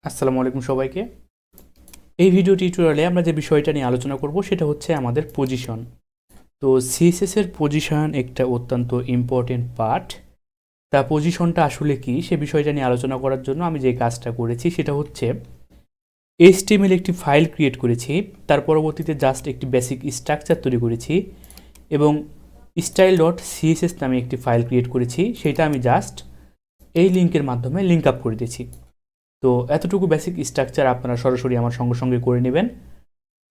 আসসালামু আলাইকুম সবাইকে। এই ভিডিও টিউটোরিয়ালে আমরা যে বিষয়টা নিয়ে আলোচনা করব সেটা হচ্ছে আমাদের পজিশন। তো সিএসএস এর পজিশন একটা অত্যন্ত ইম্পর্টেন্ট পার্ট। তা পজিশনটা আসলে কি সে বিষয়টা নিয়ে আলোচনা করার জন্য আমি যে কাজটা করেছি সেটা হচ্ছে এইচটিএমএল একটি ফাইল ক্রিয়েট করেছি, তার পরবর্তীতে জাস্ট একটি বেসিক স্ট্রাকচার তৈরি করেছি এবং style.css নামে একটি ফাইল ক্রিয়েট করেছি, সেটা আমি জাস্ট এই লিঙ্কের মাধ্যমে লিঙ্ক আপ করে দিয়েছি। তো এতটুকু বেসিক স্ট্রাকচার আপনারা সরাসরি আমার সঙ্গে সঙ্গে করে নেবেন।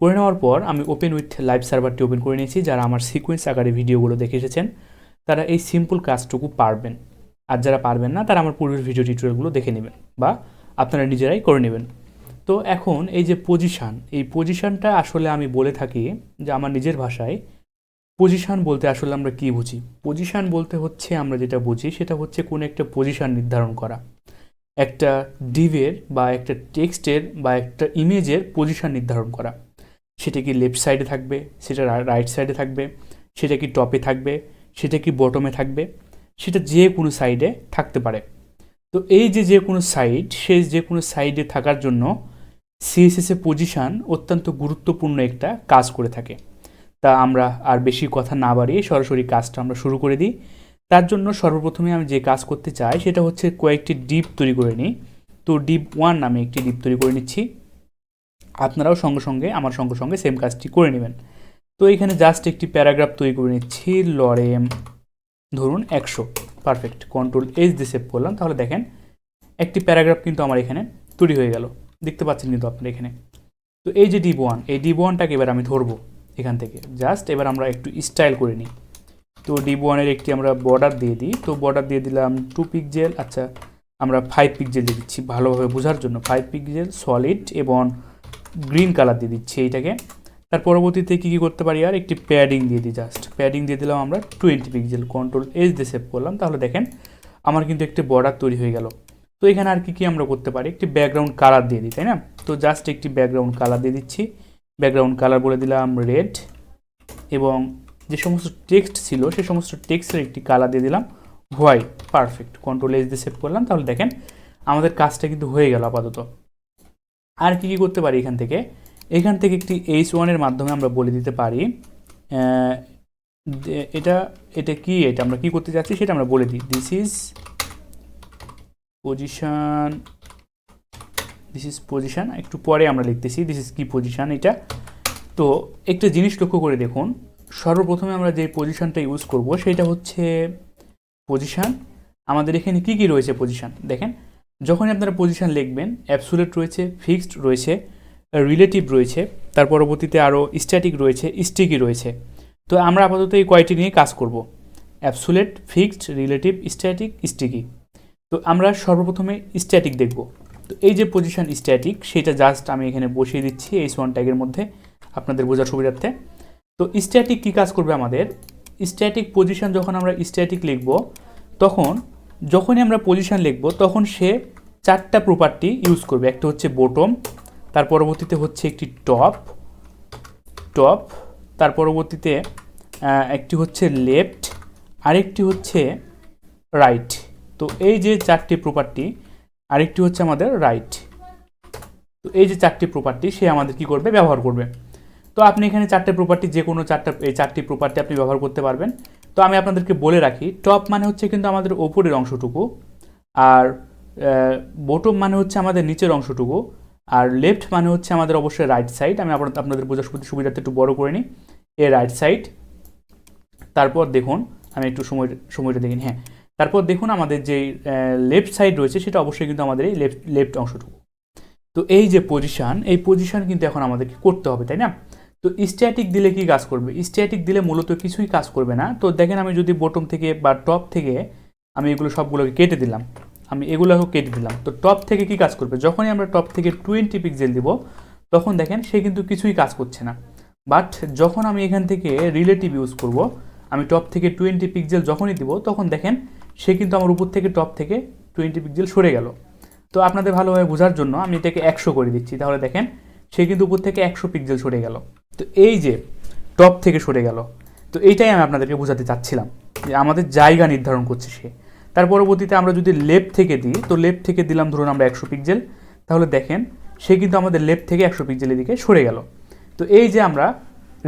করে নেওয়ার পর আমি ওপেন উইথ লাইভ সার্ভারটি ওপেন করে নিয়েছি। যারা আমার সিকোয়েন্স আকারে ভিডিওগুলো দেখে এসেছেন তারা এই সিম্পল কাজটুকু পারবেন, আর যারা পারবেন না তারা আমার পূর্বের ভিডিও টিউটোরিয়ালগুলো দেখে নেবেন বা আপনারা নিজেরাই করে নেবেন। তো এখন এই যে পজিশান, এই পজিশানটা আসলে আমি বলে থাকি যে আমার নিজের ভাষায় পজিশান বলতে আসলে আমরা কী বুঝি। পজিশান বলতে হচ্ছে আমরা যেটা বুঝি সেটা হচ্ছে কোনো একটা পজিশান নির্ধারণ করা, একটা ডিভের বা একটা টেক্সটের বা একটা ইমেজের পজিশন নির্ধারণ করা। সেটা কি লেফট সাইডে থাকবে, সেটা রাইট সাইডে থাকবে, সেটা কি টপে থাকবে, সেটা কি বটমে থাকবে, সেটা যে কোনো সাইডে থাকতে পারে। তো এই যে কোনো সাইড, সে যে কোনো সাইডে থাকার জন্য সিএসএসে পজিশন অত্যন্ত গুরুত্বপূর্ণ একটা কাজ করে থাকে। তা আমরা আর বেশি কথা না বাড়িয়ে সরাসরি কাজটা আমরা শুরু করে দিই। তার জন্য সর্বপ্রথমে আমি যে কাজ করতে চাই সেটা হচ্ছে কয়েকটি ডিপ তৈরি করে নিই। তো ডিপ 1 নামে একটি ডিপ তৈরি করে নিচ্ছি। আপনারাও আমার সঙ্গে সঙ্গে সেম কাজটি করে নেবেন। তো এখানে জাস্ট একটি প্যারাগ্রাফ তৈরি করে নিচ্ছি, লরেম ধরুন 100, পারফেক্ট। কন্ট্রোল এইচ দিয়ে সেভ করলাম, তাহলে দেখেন একটি প্যারাগ্রাফ কিন্তু আমার এখানে তৈরি হয়ে গেল, দেখতে পাচ্ছেন কিন্তু আপনারা এখানে। তো এই যে ডিপ 1, এই ডিপ 1টাকে এবার আমি ধরবো এখান থেকে। জাস্ট এবার আমরা একটু স্টাইল করে নিই। তো ডিপ 1-এর একটি আমরা বর্ডার দিয়ে দিই। তো বর্ডার দিয়ে দিলাম 2 পিক্সেল, আচ্ছা আমরা 5 পিক্সেল দিয়ে দিচ্ছি ভালোভাবে বোঝার জন্য। 5 পিক্সেল সলিড এবং গ্রিন কালার দিয়ে দিচ্ছি এইটাকে। তার পরবর্তীতে কী করতে পারি, আর একটি প্যাডিং দিয়ে দিই, জাস্ট প্যাডিং দিয়ে দিলাম আমরা 20 পিক্সেল। কন্ট্রোল এইচ দিয়ে সেভ করলাম, তাহলে দেখেন আমার কিন্তু একটি বর্ডার তৈরি হয়ে গেল। তো এখানে আর কি আমরা করতে পারি, একটি ব্যাকগ্রাউন্ড কালার দিয়ে দিই, তাই না? তো জাস্ট একটি ব্যাকগ্রাউন্ড কালার দিয়ে দিচ্ছি। ব্যাকগ্রাউন্ড কালার বলে দিলাম রেড, এবং যে সমস্ত টেক্সট ছিল সেই সমস্ত টেক্সটের একটি কালার দিয়ে দিলাম হোয়াইট, পারফেক্ট। কন্ট্রোল এস দিয়ে সেভ করলাম, তাহলে দেখেন আমাদের কাজটা কিন্তু হয়ে গেল আপাতত। আর কি করতে পারি এখান থেকে একটি H1-এর মাধ্যমে আমরা বলে দিতে পারি এটা আমরা কি করতে যাচ্ছি সেটা আমরা বলে দিই। দিস ইজ পজিশন, একটু পরে আমরা লিখতেছি দিস ইজ কি পজিশন এটা। তো একটা জিনিস লক্ষ্য করে দেখুন, সর্বপ্রথমে আমরা যে পজিশনটা ইউজ করব সেটা হচ্ছে পজিশন। আমাদের এখানে কি রয়েছে পজিশন দেখেন, যখনই আপনারা পজিশন লিখবেন অ্যাবসোলিউট রয়েছে, ফিক্সড রয়েছে, রিলেটিভ রয়েছে, তার পরবর্তীতে আরও স্ট্যাটিক রয়েছে, স্টিকি রয়েছে। তো আমরা আপাতত এই কয়টি নিয়ে কাজ করব, absolute, fixed, relative, static, sticky. তো আমরা সর্বপ্রথমে স্ট্যাটিক দেখব। তো এই যে পজিশন স্ট্যাটিক সেটা জাস্ট আমি এখানে বসিয়ে দিচ্ছি H1 ট্যাগের মধ্যে আপনাদের বোঝার সুবিধার্থে। তো স্ট্যাটিক কী কাজ করবে আমাদের, স্ট্যাটিক পজিশন যখন আমরা স্ট্যাটিক লিখব তখন যখনই আমরা পজিশন লিখব তখন সে 4টা প্রপার্টি ইউজ করবে। একটা হচ্ছে বটম, তার পরবর্তীতে হচ্ছে একটি টপ, তার পরবর্তীতে একটি হচ্ছে লেফট, আরেকটি হচ্ছে রাইট। তো এই যে 4টি প্রপার্টি, আরেকটি হচ্ছে আমাদের রাইট। তো এই যে 4টি প্রপার্টি সে আমাদের কি করবে, ব্যবহার করবে। তো আপনি এখানে 4টে প্রপার্টি যে কোনো 4টি প্রপার্টি আপনি ব্যবহার করতে পারবেন। তো আমি আপনাদেরকে বলে রাখি, টপ মানে হচ্ছে কিন্তু আমাদের ওপরের অংশটুকু, আর বটম মানে হচ্ছে আমাদের নিচের অংশটুকু, আর লেফট মানে হচ্ছে আমাদের অবশ্যই রাইট সাইড। আমি আপনাদের বোঝার সুবিধার্থে একটু বড় করে নিই, এ রাইট সাইড। তারপর দেখুন আমি একটু সময়টা দেখুন, হ্যাঁ, তারপর দেখুন আমাদের যে লেফট সাইড রয়েছে সেটা অবশ্যই কিন্তু আমাদের এই লেফট অংশটুকু। তো এই যে পজিশন, এই পজিশন কিন্তু এখন আমাদেরকে করতে হবে, তাই না? তো স্ট্যাটিক দিলে কি কাজ করবে, স্ট্যাটিক দিলে মূলত কিছুই কাজ করবে না। তো দেখেন আমি যদি বটম থেকে বা টপ থেকে আমি এগুলো সবগুলোকে কেটে দিলাম, তো টপ থেকে কি কাজ করবে, যখনই আমরা টপ থেকে 20 পিক্সেল দিব তখন দেখেন সে কিন্তু কিছুই কাজ করছে না। বাট যখন আমি এখান থেকে রিলেটিভ ইউজ করব, আমি টপ থেকে 20 পিক্সেল যখনই দিব তখন দেখেন সে কিন্তু আমার উপর থেকে টপ থেকে 20 পিক্সেল সরে গেল। তো আপনাদের ভালোভাবে বোঝার জন্য আমি এটাকে 100 করে দিচ্ছি, তাহলে দেখেন সে কিন্তু উপর থেকে 100 পিক্সেল সরে গেল। তো এই যে টপ থেকে সরে গেল, তো এইটাই আমি আপনাদেরকে বোঝাতে চাচ্ছিলাম যে আমাদের জায়গা নির্ধারণ করছে সে। তার পরবর্তীতে আমরা যদি লেফট থেকে দিই, তো লেফট থেকে দিলাম ধরুন আমরা 100 পিক্সেল, তাহলে দেখেন সে কিন্তু আমাদের লেফট থেকে 100 পিক্সেলের দিকে সরে গেল। তো এই যে আমরা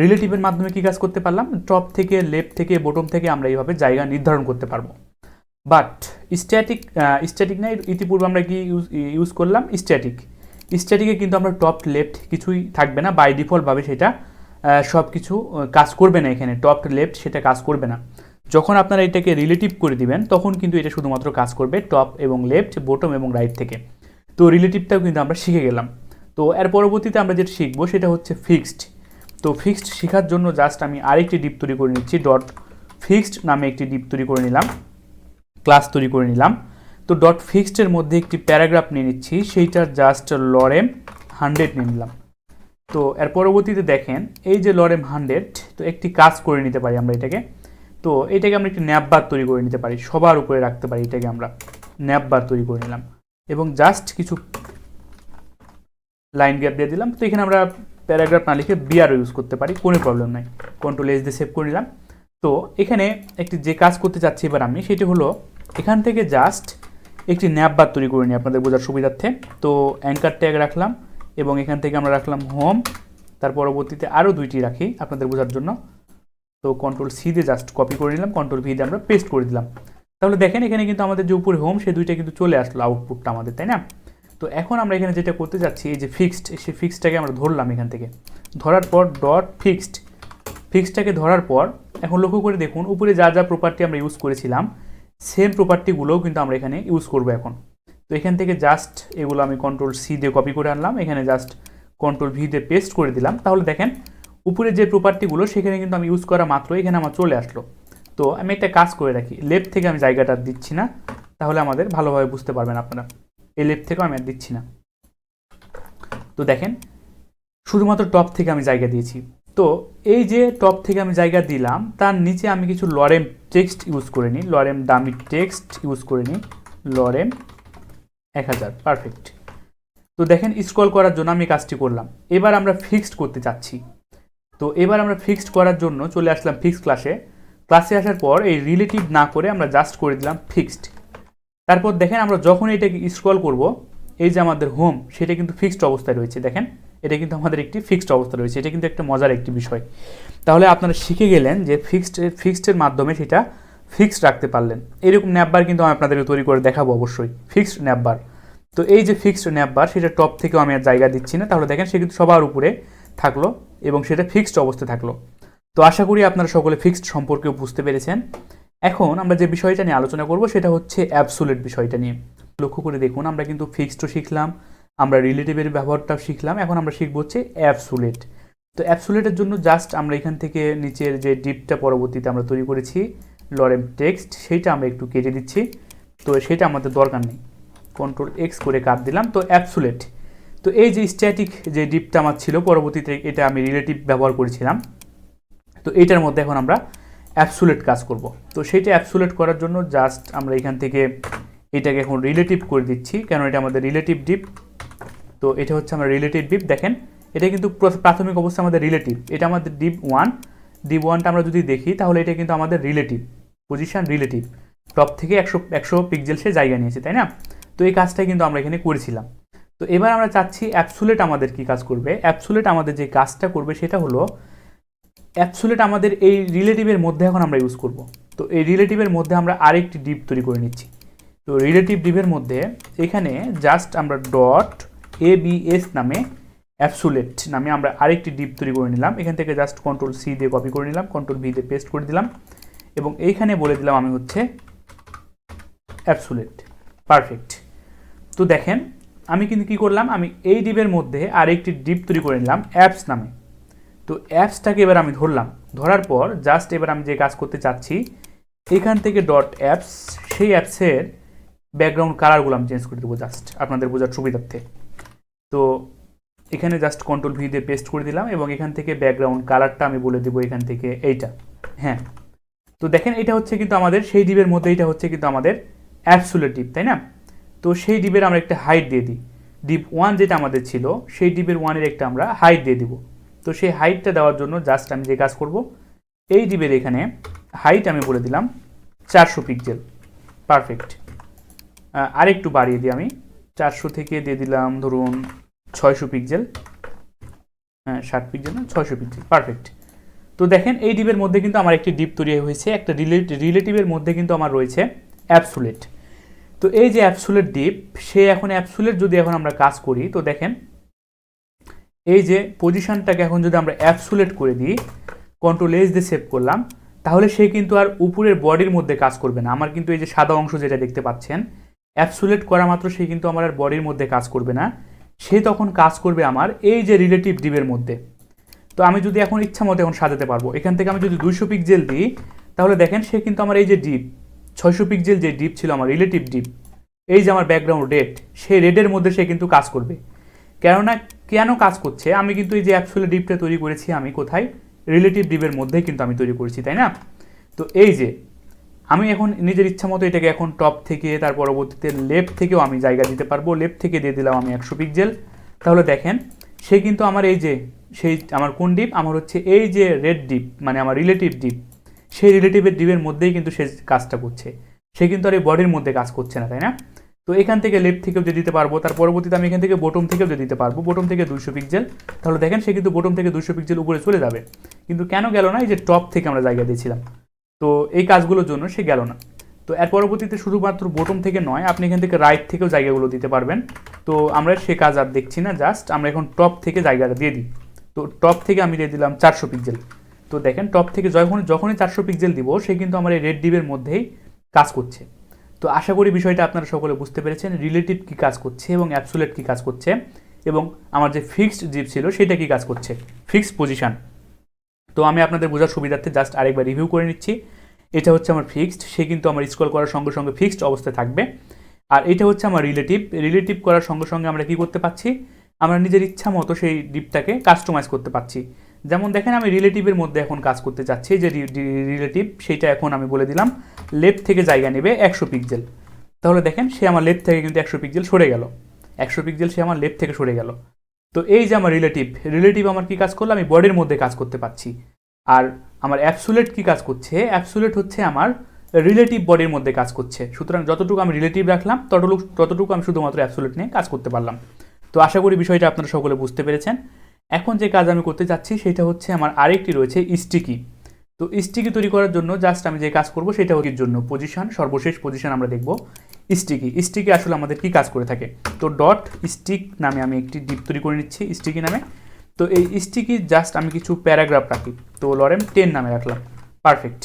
রিলেটিভের মাধ্যমে কি কাজ করতে পারলাম, টপ থেকে, লেফট থেকে, বটম থেকে আমরা এইভাবে জায়গা নির্ধারণ করতে পারবো। বাট স্ট্যাটিক না, ইতিপূর্বে আমরা কি ইউজ করলাম স্ট্যাটিকে কিন্তু আমরা টপ লেফট কিছুই থাকবে না, বাই ডিফল্টভাবে সেটা সব কিছু কাজ করবে না, এখানে টপ লেফট সেটা কাজ করবে না। যখন আপনারা এটাকে রিলেটিভ করে দিবেন তখন কিন্তু এটা শুধুমাত্র কাজ করবে টপ এবং লেফট, বটম এবং রাইট থেকে। তো রিলেটিভটাও কিন্তু আমরা শিখে গেলাম। তো এর পরবর্তীতে আমরা যেটা শিখবো সেটা হচ্ছে ফিক্সড। তো ফিক্সড শেখার জন্য জাস্ট আমি আরেকটি ডিপ তৈরি করে নিচ্ছি, ডট ফিক্সড নামে একটি ডিপ তৈরি করে নিলাম, ক্লাস তৈরি করে নিলাম। তো ডট ফিক্সডের মধ্যে একটি প্যারাগ্রাফ নিয়ে নিচ্ছি, সেইটার জাস্ট লরেম 100 নিয়ে নিলাম। তো এর পরবর্তীতে দেখেন এই যে লরেম 100, তো একটি কাজ করে নিতে পারি আমরা এটাকে। তো এটাকে আমরা একটি ন্যাপবার তৈরি করে নিতে পারি, সবার উপরে রাখতে পারি, এটাকে আমরা ন্যাপবার তৈরি করে নিলাম এবং জাস্ট কিছু লাইন গ্যাপ দিয়ে দিলাম। তো এখানে আমরা প্যারাগ্রাফ না লিখে বিআর ইউজ করতে পারি, কোনো প্রবলেম নাই। কন্ট্রোল এস দিয়ে সেভ করে নিলাম। তো এখানে একটি যে কাজ করতে চাচ্ছি এবার আমি, সেটি হলো এখান থেকে জাস্ট একটি ন্যাপবার তৈরি করে নিই আপনাদের বোঝার সুবিধার্থে। তো অ্যাঙ্কার ট্যাগ রাখলাম এবং এখান থেকে আমরা রাখলাম হোম, তার পরবর্তীতে আরও দুইটি রাখি আপনাদের বোঝার জন্য। তো কন্ট্রোল সি দিয়ে জাস্ট কপি করে নিলাম, কন্ট্রোল ভি দিয়ে আমরা পেস্ট করে দিলাম। তাহলে দেখেন এখানে কিন্তু আমাদের যে উপরে হোম, সে দুইটা কিন্তু চলে আসলো আউটপুটটা আমাদের, তাই না? তো এখন আমরা এখানে যেটা করতে যাচ্ছি, এই যে ফিক্সড, সেই ফিক্সডটাকে আমরা ধরলাম এখান থেকে, ধরার পর ডট ফিক্সডটাকে ধরার পর এখন লক্ষ্য করে দেখুন উপরে যা যা প্রপার্টি আমরা ইউজ করেছিলাম সেম প্রপার্টিগুলোও কিন্তু আমরা এখানে ইউজ করবো এখন। তো এখান থেকে জাস্ট এগুলো আমি কন্ট্রোল সি দিয়ে কপি করে আনলাম, এখানে জাস্ট কন্ট্রোল ভি দিয়ে পেস্ট করে দিলাম। তাহলে দেখেন উপরে যে প্রপার্টিগুলো সেখানে কিন্তু আমি ইউজ করা মাত্র এখানে আমার চলে আসলো। তো আমি একটা কাজ করে রাখি, লেফট থেকে আমি জায়গাটা দিচ্ছি না, তাহলে আমাদের ভালোভাবে বুঝতে পারবেন আপনারা। এই লেফট থেকেও আমি আর দিচ্ছি না। তো দেখেন শুধুমাত্র টপ থেকে আমি জায়গা দিয়েছি। তো এই যে টপ থেকে আমি জায়গা দিলাম, তার নিচে আমি কিছু লরেম টেক্সট ইউজ করে নিই, লরেম দামি টেক্সট ইউজ করে নিই, লরেম 1000, পারফেক্ট। তো দেখেন স্ক্রল করার জন্য আমি কাজটি করলাম। এবার আমরা ফিক্সড করতে চাচ্ছি। তো এবার আমরা ফিক্সড করার জন্য চলে আসলাম ফিক্সড ক্লাসে আসার পর এই রিলেটিভ না করে আমরা জাস্ট করে দিলাম ফিক্সড। তারপর দেখেন আমরা যখন এটাকে স্ক্রল করব, এই যে আমাদের হোম সেটা কিন্তু ফিক্সড অবস্থায় রয়েছে, দেখেন এটা কিন্তু আমাদের একটি ফিক্সড অবস্থা রয়েছে। এটা কিন্তু একটা মজার একটি বিষয়। তাহলে আপনারা শিখে গেলেন যে ফিক্সডের মাধ্যমে সেটা ফিক্সড রাখতে পারলেন। এরকম ন্যাপবার কিন্তু আমি আপনাদেরকে তৈরি করে দেখাবো অবশ্যই, ফিক্সড ন্যাপবার। তো এই যে ফিক্সড ন্যাপবার, সেটা টপ থেকেও আমি আর জায়গা দিচ্ছি না, তাহলে দেখেন সে কিন্তু সবার উপরে থাকলো এবং সেটা ফিক্সড অবস্থায় থাকলো। তো আশা করি আপনারা সকলে ফিক্সড সম্পর্কেও বুঝতে পেরেছেন। এখন আমরা যে বিষয়টা নিয়ে আলোচনা করব সেটা হচ্ছে অ্যাবসোলিউট বিষয়টা নিয়ে। লক্ষ্য করে দেখুন আমরা কিন্তু ফিক্সডও শিখলাম, আমরা রিলেটিভের ব্যবহারটাও শিখলাম, এখন আমরা শিখবো হচ্ছে অ্যাবসোলিউট। তো অ্যাবসোলিউটের জন্য জাস্ট আমরা এখান থেকে নিচের যে ডিপটা পরবর্তীতে আমরা তৈরি করেছি লরেম টেক্সট, সেইটা আমরা একটু কেটে দিচ্ছি। তো সেটা আমাদের দরকার নেই, কন্ট্রোল এক্স করে কাট দিলাম। তো অ্যাবসোলিউট, তো এই যে স্ট্যাটিক যে ডিপটা আমার ছিল পরবর্তীতে এটা আমি রিলেটিভ ব্যবহার করেছিলাম, তো এইটার মধ্যে এখন আমরা অ্যাবসোলিউট কাজ করব। তো সেইটা অ্যাবসোলিউট করার জন্য জাস্ট আমরা এখান থেকে এটাকে এখন রিলেটিভ করে দিচ্ছি, কেন এটা আমাদের রিলেটিভ ডিপ। তো এটা হচ্ছে আমার রিলেটিভ ডিপ। দেখেন এটা কিন্তু প্রাথমিক অবস্থা আমাদের রিলেটিভ, এটা আমাদের ডিপ ওয়ানটা আমরা যদি দেখি তাহলে এটা কিন্তু আমাদের রিলেটিভ পজিশন, রিলেটিভ টপ থেকে 100 পিক্সেল সে জায়গা নিয়েছে, তাই না? তো এই কাজটাই কিন্তু আমরা এখানে করেছিলাম। তো এবার আমরা চাচ্ছি অ্যাবসোলিউট আমাদের কি কাজ করবে। অ্যাবসোলিউট আমাদের যে কাজটা করবে সেটা হলো অ্যাবসোলিউট আমাদের এই রিলেটিভের মধ্যে এখন আমরা ইউজ করব। তো এই রিলেটিভের মধ্যে আমরা আরেকটি ডিপ তৈরি করে নিচ্ছি। তো রিলেটিভ ডিপের মধ্যে এখানে জাস্ট আমরা ডট ABS নামে অ্যাবসোলিউট নামে আমরা আরেকটি ডিপ তৈরি করে নিলাম। এখান থেকে জাস্ট কন্ট্রোল সি দিয়ে কপি করে নিলাম, কন্ট্রোল ভি দিয়ে পেস্ট করে দিলাম এবং এইখানে বলে দিলাম আমি হচ্ছে অ্যাবসোলিউট, পারফেক্ট। তো দেখেন আমি কিন্তু কি করলাম, আমি এই ডিপের মধ্যে আরেকটি ডিপ তৈরি করে নিলাম অ্যাপস নামে। তো অ্যাপসটাকে এবার আমি ধরলাম, ধরার পর জাস্ট এবার আমি যে কাজ করতে চাচ্ছি এখান থেকে ডট অ্যাপস, সেই অ্যাপসের ব্যাকগ্রাউন্ড কালারগুলো আমি চেঞ্জ করে দেবো জাস্ট আপনাদের বোঝার সুবিধার্থে। তো এখানে জাস্ট কন্ট্রোল ভি দিয়ে পেস্ট করে দিলাম এবং এখান থেকে ব্যাকগ্রাউন্ড কালারটা আমি বলে দেবো এখান থেকে এইটা, হ্যাঁ। তো দেখেন এটা হচ্ছে কিন্তু আমাদের সেই ডিপের মধ্যে, এটা হচ্ছে কিন্তু আমাদের অ্যাবসোলিউট ডিপ, তাই না? তো সেই ডিপের আমরা একটা হাইট দিয়ে দিই, ডিপ 1 যেটা আমাদের ছিল সেই ডিপের 1-এর একটা আমরা হাইট দিয়ে দিব। তো সেই হাইটটা দেওয়ার জন্য জাস্ট আমি যে কাজ করব, এই ডিপের এখানে হাইট আমি বলে দিলাম 400 পিক্সেল, পারফেক্ট। আরেকটু বাড়িয়ে দিই আমি, 400 থেকে দিয়ে দিলাম ধরুন 600 পিক্সেল, হ্যাঁ 60 পিক্সেল না 600 পিক্সেল, পারফেক্ট। তো দেখেন এই ডিপের মধ্যে কিন্তু আমার একটি ডিপ তৈরি হয়েছে, একটা রিলেটিভের মধ্যে কিন্তু আমার রয়েছে অ্যাবসোলিউট। তো এই যে অ্যাবসোলিউট ডিপ, সে এখন অ্যাবসোলিউট যদি এখন আমরা কাজ করি, তো দেখেন এই যে পজিশনটাকে এখন যদি আমরা অ্যাবসোলিউট করে দিই, কন্ট্রোল এস দিয়ে সেভ করলাম, তাহলে সে কিন্তু আর উপরের বডির মধ্যে কাজ করবে না। আমার কিন্তু এই যে সাদা অংশ যেটা দেখতে পাচ্ছেন, অ্যাবসোলিউট করা মাত্র সে কিন্তু আমার আর বডির মধ্যে কাজ করবে না, সে তখন কাজ করবে আমার এই যে রিলেটিভ ডিপের মধ্যে। তো আমি যদি এখন ইচ্ছা মতো এখন সাজাতে পারবো, এখান থেকে আমি যদি 200 পিক্সেল দিই, তাহলে দেখেন সে কিন্তু আমার এই যে ডিপ 600 পিক্সেল যে ডিপ ছিল আমার রিলেটিভ ডিপ, এই যে আমার ব্যাকগ্রাউন্ড রেড, সেই রেডের মধ্যে সে কিন্তু কাজ করবে। কেননা কেন কাজ করছে, আমি কিন্তু এই যে অ্যাবসোলিউট ডিপটা তৈরি করেছি আমি কোথায়, রিলেটিভ ডিপের মধ্যেই কিন্তু আমি তৈরি করেছি, তাই না? তো এই যে আমি এখন নিজের ইচ্ছা মতো এটাকে এখন টপ থেকে, তার পরবর্তীতে লেফট থেকেও আমি জায়গা দিতে পারবো। লেফট থেকে দিয়ে দিলাম আমি 100 পিক্সেল, তাহলে দেখেন সে কিন্তু আমার এই যে সেই আমার কোন ডিপ, আমার হচ্ছে এই যে রেড ডিপ, মানে আমার রিলেটিভ ডিপ, সেই রিলেটিভের ডিপের মধ্যেই কিন্তু সে কাজটা করছে, সে কিন্তু আর এই বডির মধ্যে কাজ করছে না, তাই না? তো এখান থেকে লেফট থেকেও দিয়ে দিতে পারবো, তার পরবর্তীতে আমি এখান থেকে বটম থেকেও দিয়ে দিতে পারবো, বটম থেকে 200 পিক্সেল, তাহলে দেখেন সে কিন্তু বটম থেকে 200 পিক্সেল উপরে চলে যাবে। কিন্তু কেন গেল না, এই যে টপ থেকে আমরা জায়গা দিয়েছিলাম, তো এই কাজগুলোর জন্য সে গেল না। তো এর পরবর্তীতে শুধুমাত্র বটম থেকে নয়, আপনি এখান থেকে রাইট থেকেও জায়গাগুলো দিতে পারবেন। তো আমরা সে কাজ আর দেখছি না, জাস্ট আমরা এখন টপ থেকে জায়গাটা দিয়ে দিই। তো টপ থেকে আমি দিয়ে দিলাম 400 পিক্সেল। তো দেখেন টপ থেকে যখনই 400 পিক্সেল দিব, সে কিন্তু আমার এই রেড ডিপের মধ্যেই কাজ করছে। তো আশা করি বিষয়টা আপনারা সকলে বুঝতে পেরেছেন, রিলেটিভ কী কাজ করছে এবং অ্যাবসোলিউট কী কাজ করছে, এবং আমার যে ফিক্সড ডিপ ছিল সেটা কী কাজ করছে, ফিক্সড পজিশন। তো আমি আপনাদের বোঝার সুবিধার্থে জাস্ট আরেকবার রিভিউ করে নিচ্ছি। এটা হচ্ছে আমার ফিক্সড, সে কিন্তু আমার স্ক্রল করার সঙ্গে সঙ্গে ফিক্সড অবস্থায় থাকবে। আর এটা হচ্ছে আমার রিলেটিভ করার সঙ্গে সঙ্গে আমরা কি করতে পারছি, আমরা নিজের ইচ্ছা মতো সেই ডিপটাকে কাস্টমাইজ করতে পারছি। যেমন দেখেন আমি রিলেটিভের মধ্যে এখন কাজ করতে চাচ্ছি, যে রিলেটিভ সেইটা এখন আমি বলে দিলাম লেফট থেকে জায়গা নেবে 100 পিক্সেল, তাহলে দেখেন সে আমার লেফট থেকে কিন্তু 100 পিক্সেল সরে গেল, 100 পিক্সেল সে আমার লেফট থেকে সরে গেল। তো এই যে আমার রিলেটিভ আমার কি কাজ করলো, আমি বডির মধ্যে কাজ করতে পারছি। আর আমার অ্যাবসোলিউট কি কাজ করছে, অ্যাবসোলিউট হচ্ছে আমার রিলেটিভ বডির মধ্যে কাজ করছে। সুতরাং যতটুকু আমি রিলেটিভ রাখলাম ততটুকু আমি শুধুমাত্র অ্যাবসোলিউট নিয়ে কাজ করতে পারলাম। তো আশা করি বিষয়টা আপনারা সকলে বুঝতে পেরেছেন। এখন যে কাজ আমি করতে চাচ্ছি সেটা হচ্ছে আমার আরেকটি রয়েছে স্টিকি। তো স্টিকি তৈরি করার জন্য জাস্ট আমি যে কাজ করব সেটা হচ্ছে জন্য পজিশন, সর্বশেষ পজিশন আমরা দেখব স্টিকি আসলে আমাদের কি কাজ করে থাকে। তো ডট স্টিক নামে আমি একটি ডিপ তৈরি করে নিচ্ছি স্টিকি নামে। তো এই স্টিকি জাস্ট আমি কিছু প্যারাগ্রাফ রাখি, তো লরেম 10 নামে রাখলাম, পারফেক্ট।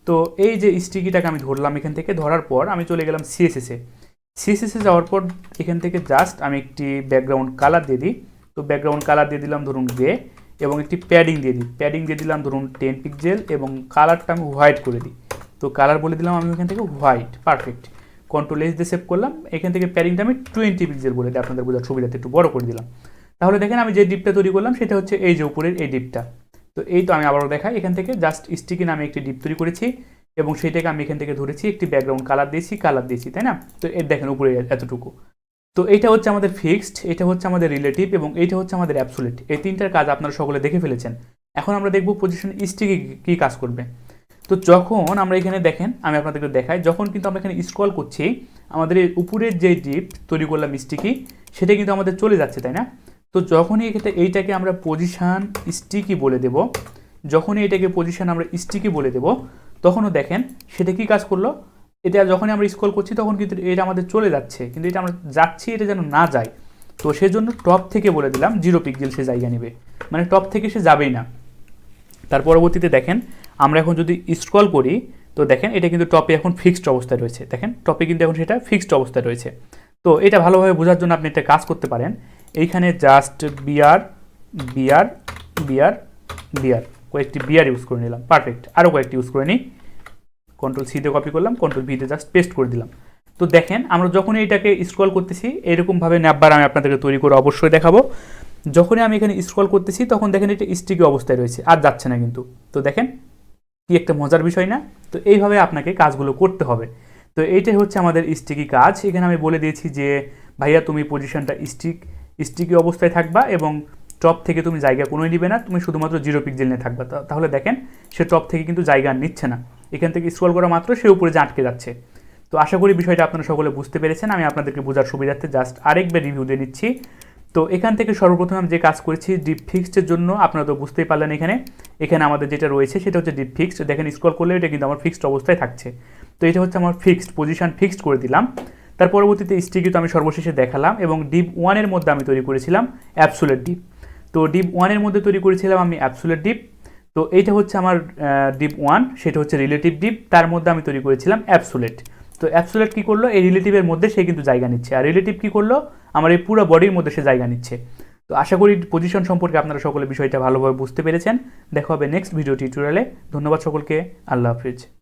তো এই যে স্টিকিটাকে আমি ধরলাম, এখান থেকে ধরার পর আমি চলে গেলাম সিএসএসে যাওয়ার পর এখান থেকে জাস্ট আমি একটি ব্যাকগ্রাউন্ড কালার দিয়ে দিই। তো ব্যাকগ্রাউন্ড কালার দিয়ে দিলাম ধরুন গ্রে, এবং একটি প্যাডিং দিয়ে দিলাম ধরুন 10 পিক্সেল, এবং কালারটা আমি হোয়াইট করে দিই। তো কালার বলে দিলাম আমি এখান থেকে হোয়াইট, পারফেক্ট। কন্ট্রোল এস দিয়ে সেভ করলাম, এখান থেকে প্যাডিংটা আমি 20 পিক্সেল বলে দিই, আপনাদের বোঝার সুবিধাতে একটু বড় করে দিলাম। তাহলে দেখেন আমি যে ডিপটা তৈরি করলাম সেটা হচ্ছে এই যে উপরের এই ডিপটা। তো এই তো আমি আবারও দেখাই, এখান থেকে জাস্ট স্টিকি নামে একটি ডিপ তৈরি করেছি, এবং সেইটাকে আমি এখান থেকে ধরেছি, একটি ব্যাকগ্রাউন্ড কালার দিয়েছি, তাই না? তো এর দেখেন উপরে এতটুকু। তো এইটা হচ্ছে আমাদের ফিক্সড, এটা হচ্ছে আমাদের রিলেটিভ, এবং এইটা হচ্ছে আমাদের অ্যাবসোলিউট। এই তিনটার কাজ আপনারা সকলে দেখে ফেলেছেন। এখন আমরা দেখব পজিশন স্টিকি কী কাজ করবে। তো যখন আমরা এখানে দেখেন, আমি আপনাদেরকে দেখাই, যখন কিন্তু আমরা এখানে স্ক্রল করছি, আমাদের উপরের যে ডিপ তৈরি করলাম স্টিকি, সেটা কিন্তু আমাদের চলে যাচ্ছে, তাই না? তো যখনই এইটাকে আমরা পজিশন স্টিকি বলে দেব, তখনও দেখেন সেটা কি কাজ করলো, এটা যখনই আমরা স্ক্রল করছি তখন কিন্তু এটা আমাদের চলে যাচ্ছে, কিন্তু এটা আমরা যাচ্ছি এটা যেন না যায়। তো সেজন্য টপ থেকে বলে দিলাম 0 পিক্সেল সে জায়গা নেবে, মানে টপ থেকে সে যাবেই না। তার পরবর্তীতে দেখেন আমরা এখন যদি স্ক্রল করি, তো দেখেন এটা কিন্তু টপে এখন ফিক্সড অবস্থায় রয়েছে, দেখেন টপে কিন্তু এখন সেটা ফিক্সড অবস্থায় রয়েছে। তো এটা ভালোভাবে বোঝার জন্য আপনি একটা কাজ করতে পারেন, এইখানে জাস্ট বিআর কয়েকটি বিআর ইউজ করে নিলাম, পারফেক্ট। আরও কয়েকটি ইউজ করে নিই, কন্ট্রোল সি তে কপি করলাম, কন্ট্রোল ভি তে জাস্ট পেস্ট করে দিলাম। তো দেখেন আমরা যখনই এটাকে স্ক্রল করতেছি, এরকমভাবে ন্যাপবার আমি আপনাদেরকে তৈরি করে অবশ্যই দেখাবো। যখনই আমি এখানে স্ক্রল করতেছি তখন দেখেন এটা স্টিকি অবস্থায় রয়েছে, আর যাচ্ছে না কিন্তু। তো দেখেন কি একটা মজার বিষয় না? তো এইভাবে আপনাকে কাজগুলো করতে হবে। তো এইটাই হচ্ছে আমাদের স্টিকি কাজ। এখানে আমি বলে দিয়েছি যে ভাইয়া তুমি পজিশনটা স্টিকি অবস্থায় থাকবা, এবং টপ থেকে তুমি জায়গা কোনোই নিবে না, তুমি শুধুমাত্র 0 পিক্সেল নিয়ে থাকবা। তাহলে দেখেন সে টপ থেকে কিন্তু জায়গা নিচ্ছে না, এখান থেকে স্ক্রল করা মাত্র সে উপরে যে আটকে যাচ্ছে। তো আশা করি বিষয়টা আপনারা সকলে বুঝতে পেরেছেন। আমি আপনাদেরকে বোঝার সুবিধার্থে জাস্ট আরেকবার রিভিউ দিয়ে নিচ্ছি। তো এখান থেকে সর্বপ্রথম আমি যে কাজ করেছি ডিপ ফিক্সডের জন্য, আপনারা তো বুঝতেই পারলেন এখানে আমাদের যেটা রয়েছে সেটা হচ্ছে ডিপ ফিক্সড। দেখেন স্ক্রল করলে এটা কিন্তু আমার ফিক্সড অবস্থায় থাকছে। তো এটা হচ্ছে আমার ফিক্সড পজিশন, ফিক্সড করে দিলাম। তার পরবর্তীতে স্টিকি তো আমি সর্বশেষে দেখালাম, এবং ডিপ ওয়ানের মধ্যে আমি তৈরি করেছিলাম অ্যাবসোলিউট ডিপ। তো ডিপ ওয়ানের মধ্যে তৈরি করেছিলাম আমি অ্যাবসোলিউট ডিপ। তো এইটা হচ্ছে আমার ডিপ ওয়ান, সেটা হচ্ছে রিলেটিভ ডিপ, তার মধ্যে আমি তৈরি করেছিলাম অ্যাবসোলিউট। তো অ্যাবসোলিউট কী করলো, এই রিলেটিভের মধ্যে সে কিন্তু জায়গা নিচ্ছে, আর রিলেটিভ কী করলো, আমার এই পুরো বডির মধ্যে সে জায়গা নিচ্ছে। তো আশা করি পজিশন সম্পর্কে আপনারা সকলে বিষয়টা ভালোভাবে বুঝতে পেরেছেন। দেখা হবে নেক্সট ভিডিও টিউটোরিয়ালে। ধন্যবাদ সকলকে, আল্লাহ হাফিজ।